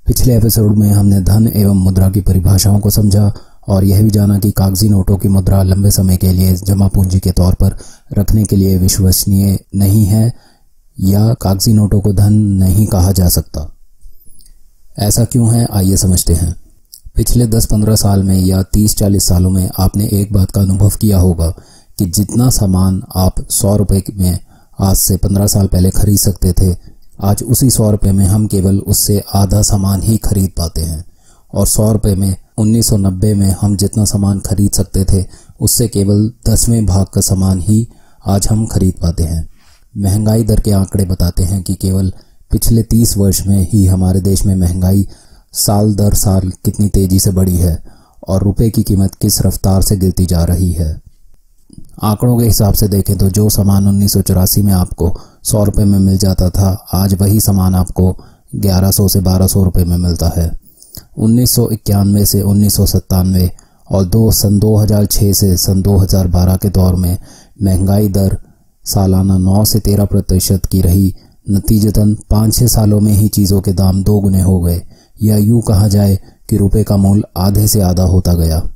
पिछले एपिसोड में हमने धन एवं मुद्रा की परिभाषाओं को समझा और यह भी जाना कि कागजी नोटों की मुद्रा लंबे समय के लिए जमा पूंजी के तौर पर रखने के लिए विश्वसनीय नहीं है या कागजी नोटों को धन नहीं कहा जा सकता। ऐसा क्यों है, आइए समझते हैं। पिछले 10-15 साल में या 30-40 सालों में आपने एक बात का अनुभव किया होगा कि जितना सामान आप 100 रुपये में आज से 15 साल पहले खरीद सकते थे, आज उसी 100 रुपये में हम केवल उससे आधा सामान ही खरीद पाते हैं। और 100 रुपये में 1990 में हम जितना सामान खरीद सकते थे उससे केवल 10वें भाग का सामान ही आज हम खरीद पाते हैं। महंगाई दर के आंकड़े बताते हैं कि केवल पिछले 30 वर्ष में ही हमारे देश में महंगाई साल दर साल कितनी तेजी से बढ़ी है और रुपए की कीमत किस रफ्तार से गिरती जा रही है। आंकड़ों के हिसाब से देखें तो जो सामान 1984 में आपको 100 रुपये में मिल जाता था, आज वही सामान आपको 1100 से 1200 रुपये में मिलता है। 1991 से 1997 और सन 2006 से सन 2012 के दौर में महंगाई दर सालाना 9 से 13% की रही। नतीजतन 5-6 सालों में ही चीज़ों के दाम 2 गुने हो गए, या यूँ कहा जाए कि रुपए का मूल्य आधे से आधा होता गया।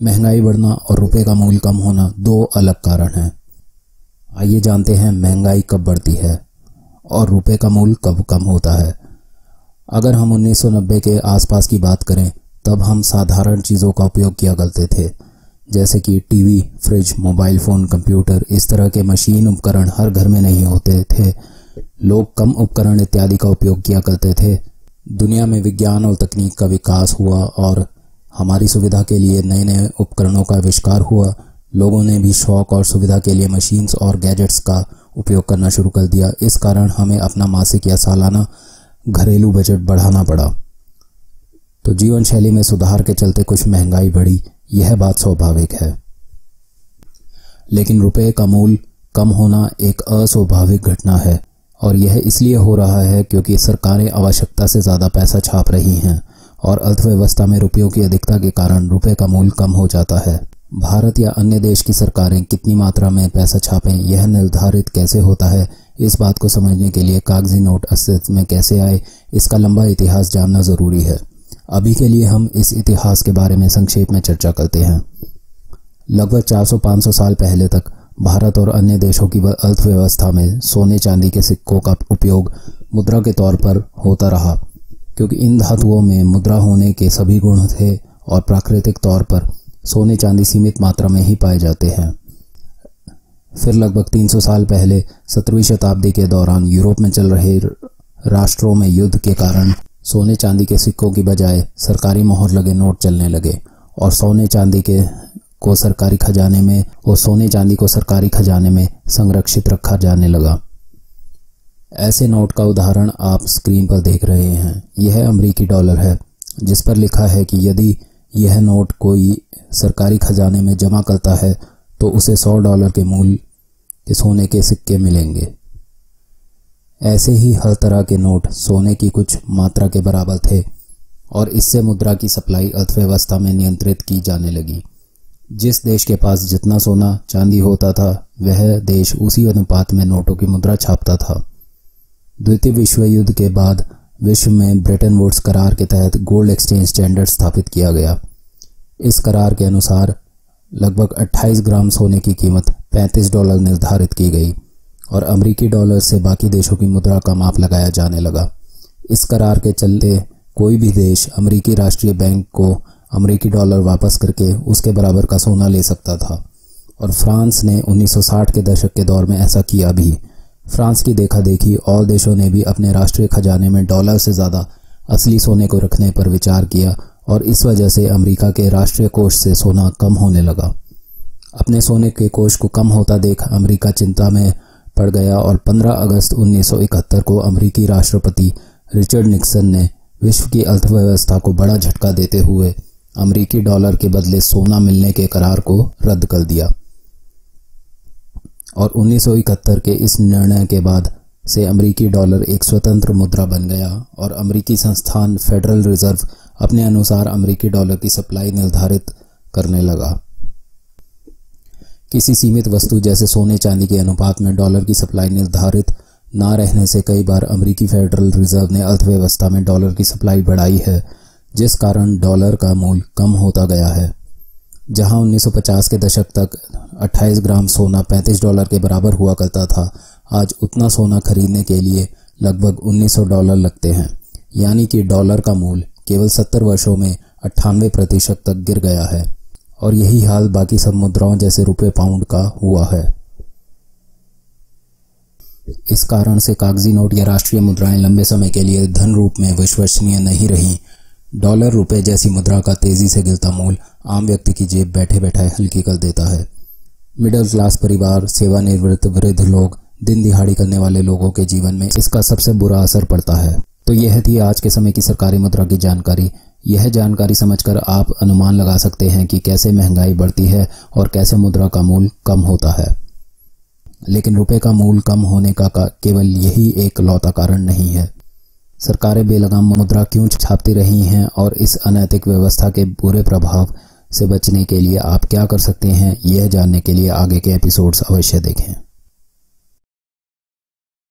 महंगाई बढ़ना और रुपए का मूल्य कम होना 2 अलग कारण हैं। आइए जानते हैं महंगाई कब बढ़ती है और रुपए का मूल्य कब कम होता है। अगर हम 1990 के आसपास की बात करें, तब हम साधारण चीज़ों का उपयोग किया करते थे, जैसे कि TV, fridge, mobile phone, computer. इस तरह के मशीन उपकरण हर घर में नहीं होते थे। लोग कम उपकरण इत्यादि का उपयोग किया करते थे। दुनिया में विज्ञान और तकनीक का विकास हुआ और हमारी सुविधा के लिए नए नए उपकरणों का आविष्कार हुआ। लोगों ने भी शौक और सुविधा के लिए मशीन्स और गैजेट्स का उपयोग करना शुरू कर दिया। इस कारण हमें अपना मासिक या सालाना घरेलू बजट बढ़ाना पड़ा। तो जीवन शैली में सुधार के चलते कुछ महंगाई बढ़ी, यह बात स्वाभाविक है। लेकिन रुपए का मूल्य कम होना एक अस्वाभाविक घटना है और यह इसलिए हो रहा है क्योंकि सरकारें आवश्यकता से ज़्यादा पैसा छाप रही हैं और अर्थव्यवस्था में रुपयों की अधिकता के कारण रुपए का मूल्य कम हो जाता है। भारत या अन्य देश की सरकारें कितनी मात्रा में पैसा छापें, यह निर्धारित कैसे होता है, इस बात को समझने के लिए कागजी नोट अस्तित्व में कैसे आए, इसका लंबा इतिहास जानना ज़रूरी है। अभी के लिए हम इस इतिहास के बारे में संक्षेप में चर्चा करते हैं। लगभग 400-500 साल पहले तक भारत और अन्य देशों की अर्थव्यवस्था में सोने चांदी के सिक्कों का उपयोग मुद्रा के तौर पर होता रहा, क्योंकि इन धातुओं में मुद्रा होने के सभी गुण थे और प्राकृतिक तौर पर सोने चांदी सीमित मात्रा में ही पाए जाते हैं। फिर लगभग 300 साल पहले 17वीं शताब्दी के दौरान यूरोप में चल रहे राष्ट्रों में युद्ध के कारण सोने चांदी के सिक्कों की बजाय सरकारी मोहर लगे नोट चलने लगे और सोने चांदी को सरकारी खजाने में संरक्षित रखा जाने लगा। ऐसे नोट का उदाहरण आप स्क्रीन पर देख रहे हैं। यह अमेरिकी डॉलर है, जिस पर लिखा है कि यदि यह नोट कोई सरकारी खजाने में जमा करता है तो उसे $100 के मूल्य के सोने के सिक्के मिलेंगे। ऐसे ही हर तरह के नोट सोने की कुछ मात्रा के बराबर थे और इससे मुद्रा की सप्लाई अर्थव्यवस्था में नियंत्रित की जाने लगी। जिस देश के पास जितना सोना चांदी होता था, वह देश उसी अनुपात में नोटों की मुद्रा छापता था। द्वितीय विश्व युद्ध के बाद विश्व में ब्रेटन वुड्स करार के तहत गोल्ड एक्सचेंज स्टैंडर्ड स्थापित किया गया। इस करार के अनुसार लगभग 28 ग्राम सोने की कीमत $35 निर्धारित की गई और अमेरिकी डॉलर से बाकी देशों की मुद्रा का माप लगाया जाने लगा। इस करार के चलते कोई भी देश अमेरिकी राष्ट्रीय बैंक को अमेरिकी डॉलर वापस करके उसके बराबर का सोना ले सकता था और फ्रांस ने 1960 के दशक के दौर में ऐसा किया भी। फ्रांस की देखा देखी और देशों ने भी अपने राष्ट्रीय खजाने में डॉलर से ज़्यादा असली सोने को रखने पर विचार किया और इस वजह से अमेरिका के राष्ट्रीय कोष से सोना कम होने लगा। अपने सोने के कोष को कम होता देख अमेरिका चिंता में पड़ गया और 15 अगस्त 1971 को अमेरिकी राष्ट्रपति रिचर्ड निक्सन ने विश्व की अर्थव्यवस्था को बड़ा झटका देते हुए अमेरिकी डॉलर के बदले सोना मिलने के करार को रद्द कर दिया और 1971 के इस निर्णय के बाद से अमेरिकी डॉलर एक स्वतंत्र मुद्रा बन गया और अमेरिकी संस्थान फेडरल रिजर्व अपने अनुसार अमेरिकी डॉलर की सप्लाई निर्धारित करने लगा। किसी सीमित वस्तु जैसे सोने चांदी के अनुपात में डॉलर की सप्लाई निर्धारित ना रहने से कई बार अमेरिकी फेडरल रिजर्व ने अर्थव्यवस्था में डॉलर की सप्लाई बढ़ाई है, जिस कारण डॉलर का मूल्य कम होता गया है। जहां 1950 के दशक तक 28 ग्राम सोना $35 के बराबर हुआ करता था, आज उतना सोना खरीदने के लिए लगभग $1900 लगते हैं। यानी कि डॉलर का मूल्य केवल 70 वर्षों में 98% तक गिर गया है। और यही हाल बाकी सब मुद्राओं जैसे रुपए पाउंड का हुआ है। इस कारण से कागजी नोट या राष्ट्रीय मुद्राएं लंबे समय के लिए धन रूप में विश्वसनीय नहीं रहीं। डॉलर रुपए जैसी मुद्रा का तेजी से गिरता मूल्य आम व्यक्ति की जेब बैठे बैठे हल्की कर देता है। मिडिल क्लास परिवार, सेवानिवृत्त, वृद्ध लोग, दिन दिहाड़ी करने वाले लोगों के जीवन में इसका सबसे बुरा असर पड़ता है। तो यह थी आज के समय की सरकारी मुद्रा की जानकारी। यह जानकारी समझकर आप अनुमान लगा सकते हैं कि कैसे महंगाई बढ़ती है और कैसे मुद्रा का मूल्य कम होता है। लेकिन रुपए का मूल्य कम होने का केवल यही एक लौता कारण नहीं है। सरकारें बेलगाम मुद्रा क्यों छापती रही हैं और इस अनैतिक व्यवस्था के बुरे प्रभाव से बचने के लिए आप क्या कर सकते हैं, यह जानने के लिए आगे के एपिसोड्स अवश्य देखें।